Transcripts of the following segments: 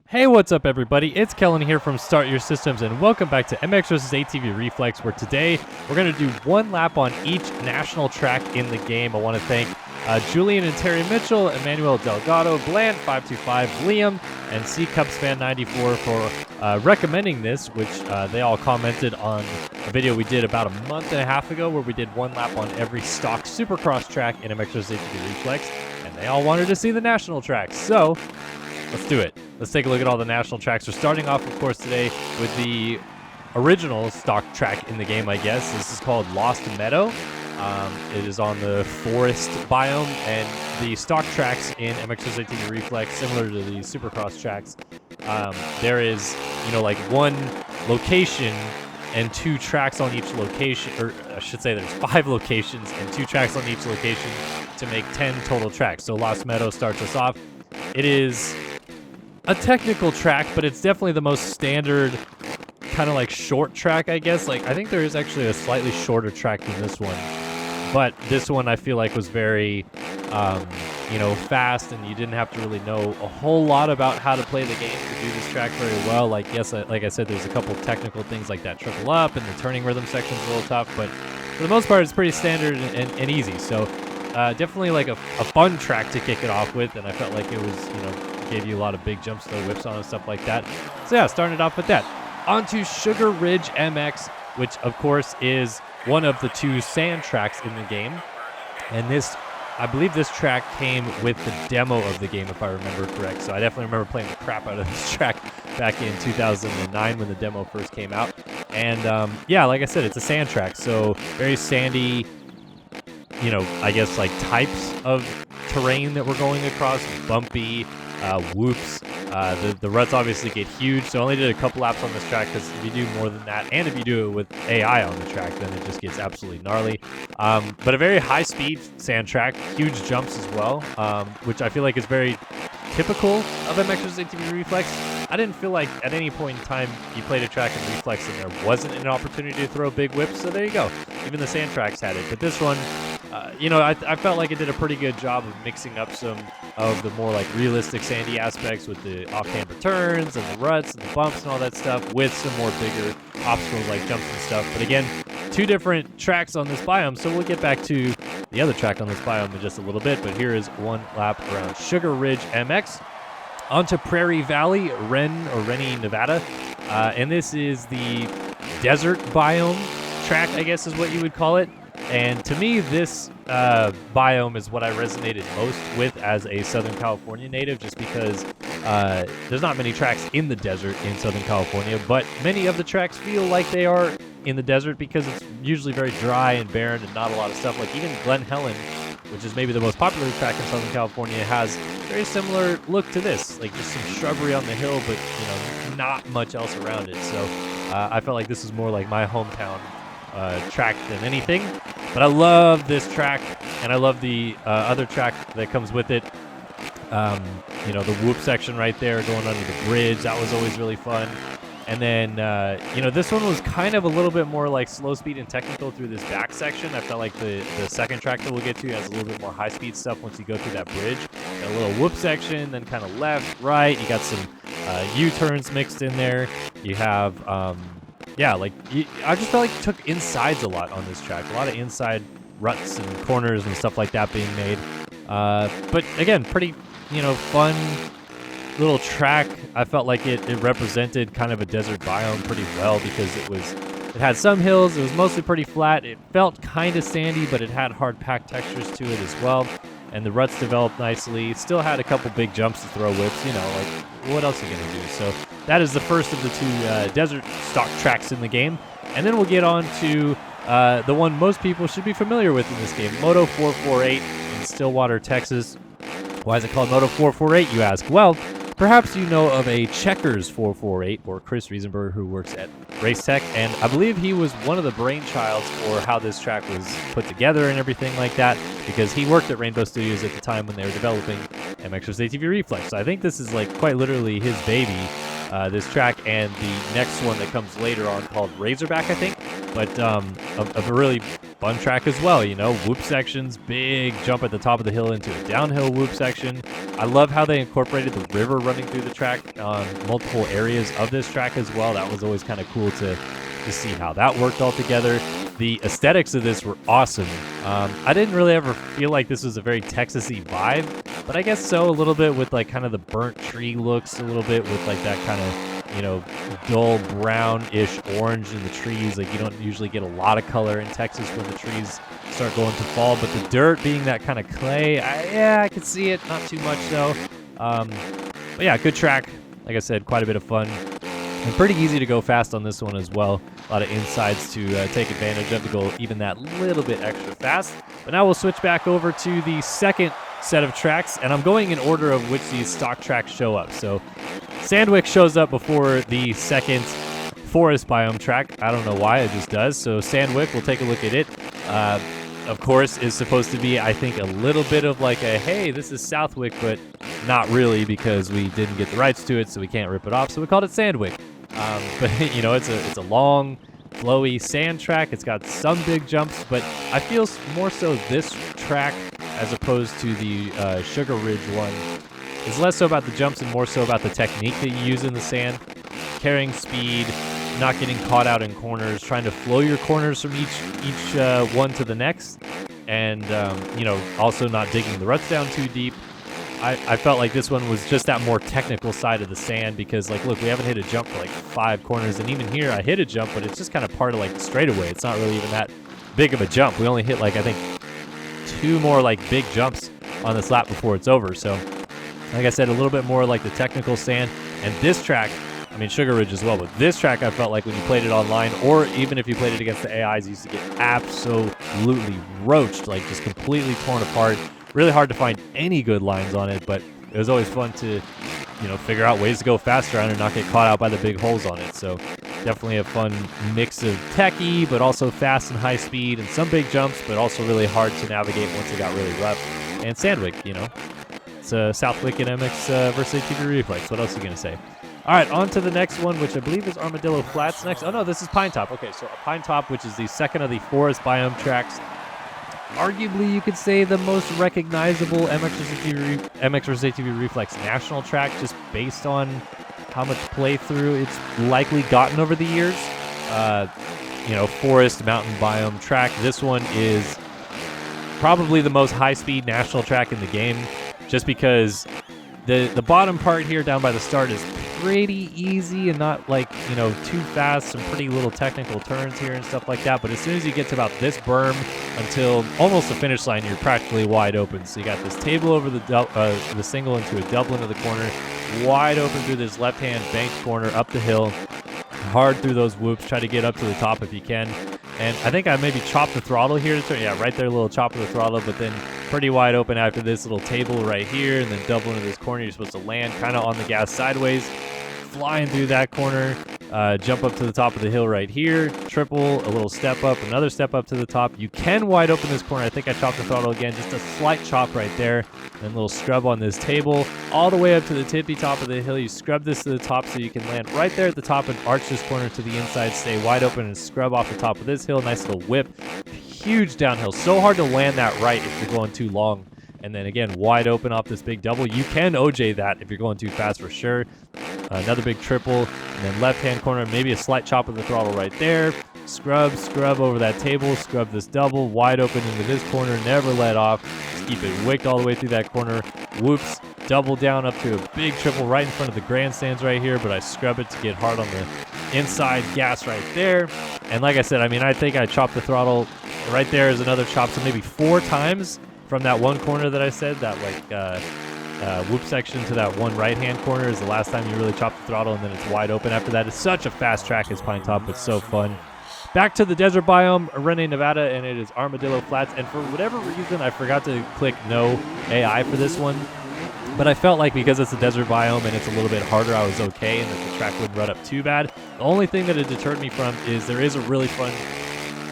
Hey, what's up everybody? It's Kellen here from Start Your Systems and welcome back to MX vs ATV Reflex, where today we're going to do one lap on each national track in the game. I want to thank Julian and Terry Mitchell, Emmanuel Delgado, Bland525, Liam, and C Cubs Fan 94 for recommending this, which they all commented on a video we did about a month and a half ago where we did one lap on every stock supercross track in MX vs ATV Reflex, and they all wanted to see the national tracks. So let's do it. Let's take a look at all the national tracks. We're starting off, of course, today with the original stock track in the game, I guess. This is called Lost Meadow. It is on the forest biome, and the stock tracks in MX vs ATV Reflex, similar to the supercross tracks, there is, like one location and two tracks on each location, or I should say there's 5 locations and 2 tracks on each location to make 10 total tracks. So Lost Meadow starts us off. It is a technical track, but it's definitely the most standard kind of like short track, I guess. Like, I think there is actually a slightly shorter track than this one, but this one I feel like was very, fast, and you didn't have to really know a whole lot about how to play the game to do this track very well. Like, yes, like I said, there's a couple technical things like that triple up, and the turning rhythm section's a little tough, but for the most part, it's pretty standard and easy. So definitely like a fun track to kick it off with, and I felt like it was, gave you a lot of big jumps, no whips on and stuff like that. So yeah, starting it off with that. On to Sugar Ridge MX, which of course is one of the 2 sand tracks in the game. And this, I believe this track came with the demo of the game, if I remember correct. So I definitely remember playing the crap out of this track back in 2009 when the demo first came out. And yeah, like I said, it's a sand track, so very sandy, I guess like types of terrain that we're going across, bumpy, whoops. The ruts obviously get huge, so I only did a couple laps on this track because if you do more than that, and if you do it with AI on the track, then it just gets absolutely gnarly. But a very high-speed sand track, huge jumps as well, which I feel like is very typical of MX vs ATV Reflex. I didn't feel like at any point in time you played a track in Reflex and there wasn't an opportunity to throw big whips, so there you go. Even the sand tracks had it, but this one, I felt like it did a pretty good job of mixing up some of the more like realistic sandy aspects with the off-camber turns and the ruts and the bumps and all that stuff, with some more bigger obstacles like jumps and stuff. But again, 2 different tracks on this biome, so we'll get back to the other track on this biome in just a little bit. But here is one lap around Sugar Ridge MX. Onto Prairie Valley, Rennie, Nevada. And this is the desert biome track, I guess is what you would call it. And to me, this biome is what I resonated most with as a Southern California native, just because there's not many tracks in the desert in Southern California, but many of the tracks feel like they are in the desert because it's usually very dry and barren and not a lot of stuff. Like even Glen Helen, which is maybe the most popular track in Southern California, has very similar look to this, like just some shrubbery on the hill, but not much else around it. So I felt like this is more like my hometown track than anything. But I love this track, and I love the other track that comes with it. The whoop section right there going under the bridge, that was always really fun. And then, this one was kind of a little bit more like slow speed and technical through this back section. I felt like the second track that we'll get to has a little bit more high speed stuff once you go through that bridge. Got a little whoop section, then kind of left, right. You got some U-turns mixed in there. You have, I just felt like you took insides a lot on this track. A lot of inside ruts and corners and stuff like that being made. But again, pretty, fun little track. I felt like it represented kind of a desert biome pretty well because it had some hills. It was mostly pretty flat. It felt kind of sandy, but it had hard packed textures to it as well. And the ruts developed nicely. It still had a couple big jumps to throw whips. Like what else are you gonna do? So that is the first of the 2 desert stock tracks in the game. And then we'll get on to the one most people should be familiar with in this game, Moto 448 in Stillwater, Texas. Why is it called Moto 448, you ask? Well, perhaps you know of a Checkers 448, or Chris Riesenberg, who works at Race Tech, and I believe he was one of the brainchilds for how this track was put together and everything like that, because he worked at Rainbow Studios at the time when they were developing MX vs ATV Reflex. So I think this is like quite literally his baby, this track, and the next one that comes later on called Razorback, I think. But a really fun track as well, you know, whoop sections, big jump at the top of the hill into a downhill whoop section. I love how they incorporated the river running through the track on multiple areas of this track as well. That was always kind of cool to see how that worked all together. The aesthetics of this were awesome. I didn't really ever feel like this was a very Texas-y vibe, but I guess so, a little bit with like kind of the burnt tree looks, a little bit with like that kind of, you know, dull brownish orange in the trees. Like, you don't usually get a lot of color in Texas when the trees start going to fall, but the dirt being that kind of clay, I could see it, not too much though. But yeah, good track. Like I said, quite a bit of fun. And pretty easy to go fast on this one as well. A lot of insides to take advantage of to go even that little bit extra fast. But now we'll switch back over to the second set of tracks, and I'm going in order of which these stock tracks show up. So Sandwick shows up before the second forest biome track. I don't know why, it just does. So Sandwick, we'll take a look at it. Of course, is supposed to be, I think, a little bit of like a, hey, this is Southwick, but not really, because we didn't get the rights to it, so we can't rip it off. So we called it Sandwick. But you know, it's a long, flowy sand track. It's got some big jumps, but I feel more so this track, as opposed to the Sugar Ridge one, is less so about the jumps and more so about the technique that you use in the sand, carrying speed, not getting caught out in corners, trying to flow your corners from each one to the next, and you know, also not digging the ruts down too deep. I felt like this one was just that more technical side of the sand, because like, look, we haven't hit a jump for like 5 corners, and even here I hit a jump, but it's just kind of part of like the straightaway. It's not really even that big of a jump. We only hit like, I think, 2 more like big jumps on this lap before it's over. So like I said, a little bit more like the technical sand. And this track, I mean, Sugar Ridge as well, but this track I felt like when you played it online, or even if you played it against the AIs, you used to get absolutely roached, like just completely torn apart. Really hard to find any good lines on it, but it was always fun to, you know, figure out ways to go faster on it and not get caught out by the big holes on it. So definitely a fun mix of techy, but also fast and high speed, and some big jumps, but also really hard to navigate once it got really rough. And Sandwick, you know, it's Southwick and MX versus ATV Reflex. What else are you going to say? All right, on to the next one, which I believe is Armadillo Flats next. Oh, no, this is Pine Top. Okay, so Pine Top, which is the second of the forest biome tracks. Arguably, you could say the most recognizable MX vs. ATV Reflex national track, just based on how much playthrough it's likely gotten over the years. You know, forest, mountain biome track. This one is probably the most high-speed national track in the game, just because the bottom part here down by the start is pretty easy and not like, you know, too fast, some pretty little technical turns here and stuff like that. But as soon as you get to about this berm until almost the finish line, you're practically wide open. So you got this table over the single into a double into the corner, wide open through this left-hand banked corner up the hill, hard through those whoops, try to get up to the top if you can. And I think I maybe chopped the throttle here to turn. Yeah, right there, a little chop of the throttle, but then pretty wide open after this little table right here, and then double into this corner. You're supposed to land kind of on the gas sideways, flying through that corner, jump up to the top of the hill right here, triple, a little step up, another step up to the top. You can wide open this corner. I think I chopped the throttle again, just a slight chop right there, and a little scrub on this table, all the way up to the tippy top of the hill. You scrub this to the top so you can land right there at the top and arch this corner to the inside, stay wide open, and scrub off the top of this hill. Nice little whip, huge downhill. So hard to land that right if you're going too long. And then again, wide open off this big double. You can OJ that if you're going too fast for sure. Another big triple, and then left-hand corner, maybe a slight chop of the throttle right there. Scrub over that table, scrub this double, wide open into this corner, never let off. Just keep it wicked all the way through that corner. Whoops, double down up to a big triple right in front of the grandstands right here, but I scrub it to get hard on the inside gas right there. And like I said, I mean, I think I chopped the throttle. Right there is another chop, so maybe 4 times from that one corner that I said, that like whoop section to that one right-hand corner is the last time you really chop the throttle, and then it's wide open after that. It's such a fast track as Pine Top, but so fun. Back to the desert biome, Rene, Nevada, and it is Armadillo Flats. And for whatever reason, I forgot to click no AI for this one. But I felt like because it's a desert biome and it's a little bit harder, I was okay, and that the track wouldn't run up too bad. The only thing that it deterred me from is there is a really fun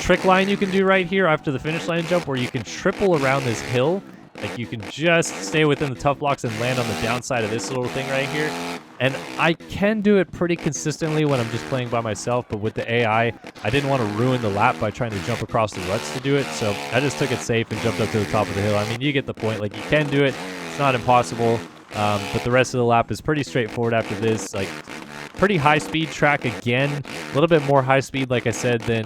trick line you can do right here after the finish line jump, where you can triple around this hill. Like, you can just stay within the tough blocks and land on the downside of this little thing right here. And I can do it pretty consistently when I'm just playing by myself, but with the AI, I didn't want to ruin the lap by trying to jump across the ruts to do it, so I just took it safe and jumped up to the top of the hill. I mean, you get the point. Like, you can do it. It's not impossible, but the rest of the lap is pretty straightforward after this. Like, pretty high-speed track again. A little bit more high-speed, like I said, than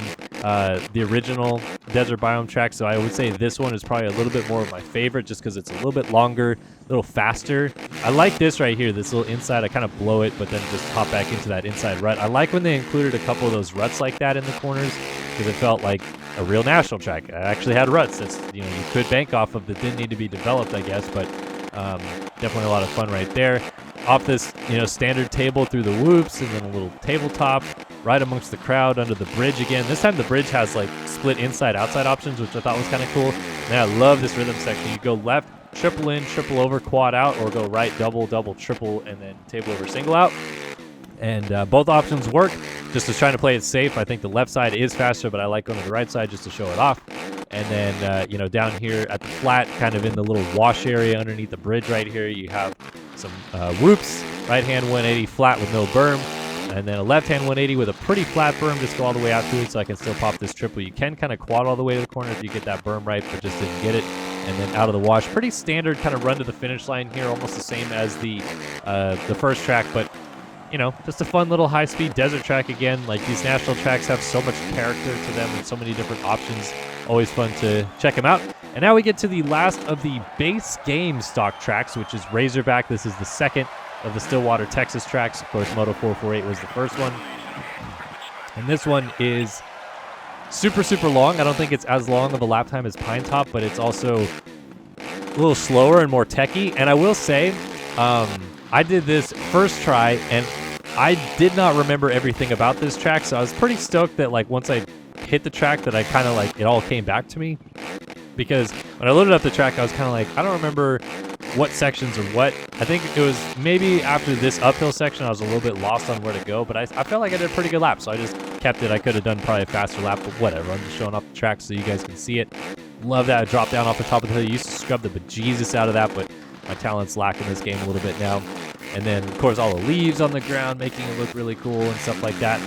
the original Desert Biome track, so I would say this one is probably a little bit more of my favorite just because it's a little bit longer, a little faster. I like this right here, this little inside. I kind of blow it, but then just hop back into that inside rut. I like when they included a couple of those ruts like that in the corners because it felt like a real national track. I actually had ruts that's, you know, you could bank off of that didn't need to be developed, I guess, but definitely a lot of fun right there. Off this, you know, standard table through the whoops and then a little tabletop right amongst the crowd under the bridge again. This time the bridge has like split inside-outside options, which I thought was kind of cool. Man, I love this rhythm section. You go left, triple in, triple over, quad out, or go right, double, double, triple, and then table over, single out. And both options work. Just as trying to play it safe, I think the left side is faster, but I like going to the right side just to show it off. And then, you know, down here at the flat, kind of in the little wash area underneath the bridge right here, you have some whoops, right-hand 180 flat with no berm, and then a left-hand 180 with a pretty flat berm. Just go all the way out to it so I can still pop this triple. You can kind of quad all the way to the corner if you get that berm right, but just didn't get it. And then out of the wash. Pretty standard kind of run to the finish line here, almost the same as the first track, but you know, just a fun little high-speed desert track again. Like, these national tracks have so much character to them and so many different options. Always fun to check them out. And now we get to the last of the base game stock tracks, which is Razorback. This is the second of the Stillwater, Texas tracks. Of course, Moto 448 was the first one. And this one is super, super long. I don't think it's as long of a lap time as Pine Top, but it's also a little slower and more techy. And I will say, I did this first try, and I did not remember everything about this track, so I was pretty stoked that, like, once I hit the track that I kind of, like, it all came back to me. Because when I loaded up the track, I was kind of like, I don't remember what sections or what. I think it was maybe after this uphill section, I was a little bit lost on where to go, but I felt like I did a pretty good lap, so I just kept it. I could have done probably a faster lap, but whatever. I'm just showing off the track so you guys can see it. Love that drop down off the top of the hill. You used to scrub the bejesus out of that, but my talent's lack in this game a little bit now. And then, of course, all the leaves on the ground making it look really cool and stuff like that.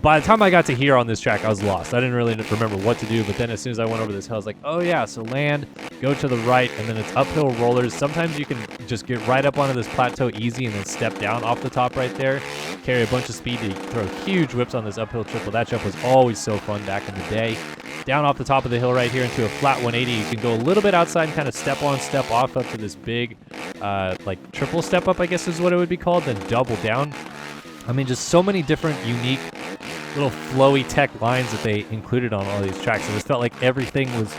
By the time I got to here on this track, I was lost. I didn't really remember what to do, but then as soon as I went over this hill, I was like, oh yeah, so land, go to the right, and then it's uphill rollers. Sometimes you can just get right up onto this plateau easy and then step down off the top right there, carry a bunch of speed to throw huge whips on this uphill triple. That jump was always so fun back in the day. Down off the top of the hill right here into a flat 180. You can go a little bit outside and kind of step on, step off up to this big, like triple step up, I guess is what it would be called, then double down. I mean, just so many different unique little flowy tech lines that they included on all these tracks. It just felt like everything was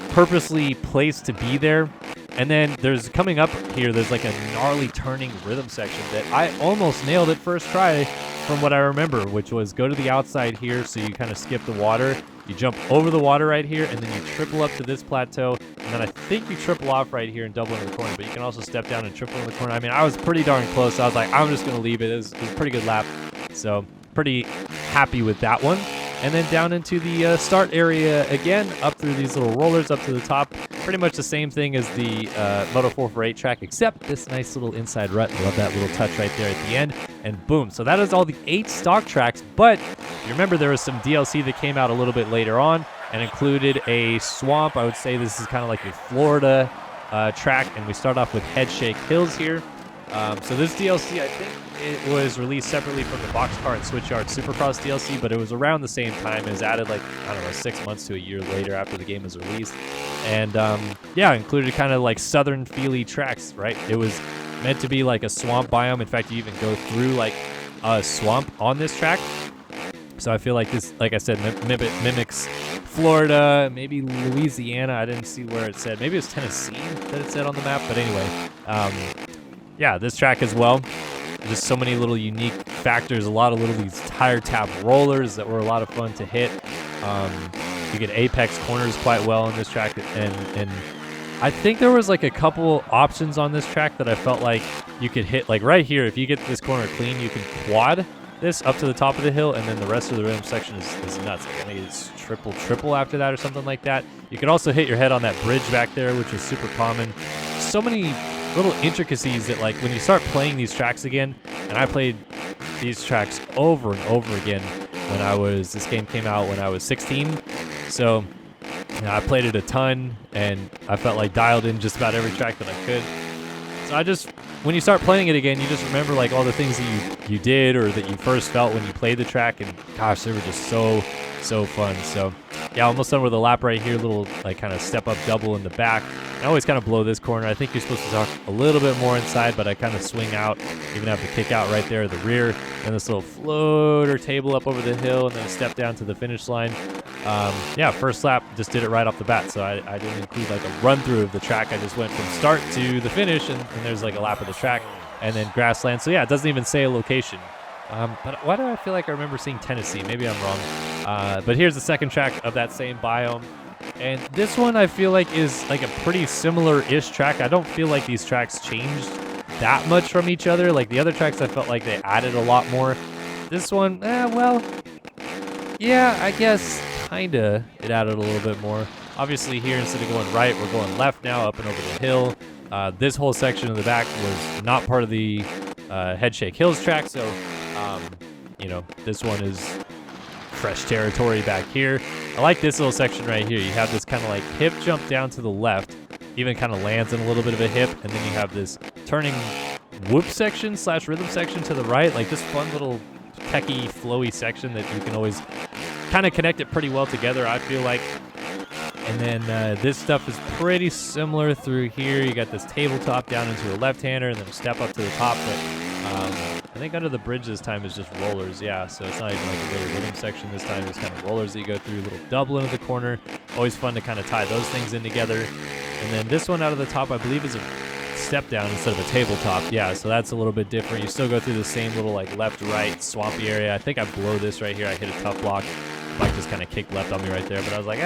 purposely placed to be there. And then there's coming up here, there's like a gnarly turning rhythm section that I almost nailed it first try from what I remember, which was go to the outside here, so you kind of skip the water. You jump over the water right here, and then you triple up to this plateau, and then I think you triple off right here and double into the corner, but you can also step down and triple in the corner. I mean, I was pretty darn close. I was like, I'm just going to leave it. It was a pretty good lap, so pretty happy with that one. And then down into the start area again, up through these little rollers up to the top. Pretty much the same thing as the Moto 448 track, except this nice little inside rut. I love that little touch right there at the end. And boom. So that is all the 8 stock tracks. But you remember there was some DLC that came out a little bit later on and included a swamp. I would say this is kind of like a Florida track. And we start off with Headshake Hills here. So this DLC, I think it was released separately from the Boxcar and Switchyard Supercross DLC, but it was around the same time. It was added like, I don't know, 6 months to a year later after the game was released. And yeah, included kind of like southern feely tracks, right? It was meant to be like a swamp biome. In fact, you even go through like a swamp on this track. So I feel like this, like I said, mimics Florida, maybe Louisiana. I didn't see where it said. Maybe it was Tennessee that it said on the map. But anyway, yeah, this track as well. Just so many little unique factors, a lot of little these tire tap rollers that were a lot of fun to hit. You get apex corners quite well on this track, and I think there was like a couple options on this track that I felt like you could hit. Like right here, if you get this corner clean, you can quad this up to the top of the hill, and then the rest of the rim section is nuts. I think it's triple after that or something like that. You can also hit your head on that bridge back there, which is super common. So many little intricacies that, like, when you start playing these tracks again, and I played these tracks over and over again this game came out when I was 16, so I played it a ton, and I felt like dialed in just about every track that I could. So when you start playing it again, you just remember like all the things that you did or that you first felt when you played the track, and gosh, they were just so fun. So yeah, almost done with a lap right here, little like kind of step up double in the back. I always kind of blow this corner. I think you're supposed to talk a little bit more inside, but I kind of swing out, even have the kick out right there at the rear, and this little floater table up over the hill, and then a step down to the finish line. Yeah, first lap, just did it right off the bat, so I didn't include like a run through of the track. I just went from start to the finish, and there's like a lap of the track, and then Grasslands. So yeah, it doesn't even say a location. But why do I feel like I remember seeing Tennessee? Maybe I'm wrong. But here's the second track of that same biome. And this one I feel like is like a pretty similar-ish track. I don't feel like these tracks changed that much from each other. Like the other tracks, I felt like they added a lot more. This one, well, yeah, I guess kinda it added a little bit more. Obviously here, instead of going right, we're going left now, up and over the hill. This whole section of the back was not part of the Headshake Hills track, so you know, this one is fresh territory back here. I like this little section right here. You have this kind of like hip jump down to the left, even kind of lands in a little bit of a hip, and then you have this turning whoop section / rhythm section to the right, like this fun little techy flowy section that you can always kind of connect it pretty well together, I feel like. And then this stuff is pretty similar through here. You got this tabletop down into a left-hander and then a step up to the top, but I think under the bridge this time is just rollers, yeah, so it's not even like a really rhythm section this time. It's kind of rollers that you go through, a little double into the corner. Always fun to kind of tie those things in together. And then this one out of the top, I believe, is a step down instead of a tabletop, yeah, so that's a little bit different. You still go through the same little like left-right swampy area. I think I blow this right here. I hit a tough block. Bike just kind of kicked left on me right there, but I was like,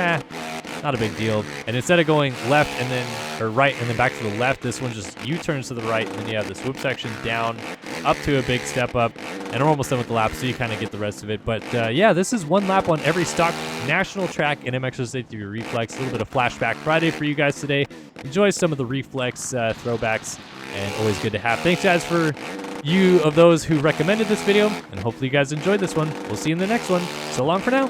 not a big deal. And instead of going left and then, or right and then back to the left, this one just U-turns to the right, and then you have the swoop section down, up to a big step up, and we're almost done with the lap, so you kind of get the rest of it. But yeah, this is one lap on every stock national track in MX's ATV Reflex. A little bit of Flashback Friday for you guys today. Enjoy some of the Reflex throwbacks, and always good to have. Thanks, guys, for you of those who recommended this video, and hopefully you guys enjoyed this one. We'll see you in the next one. So long for now.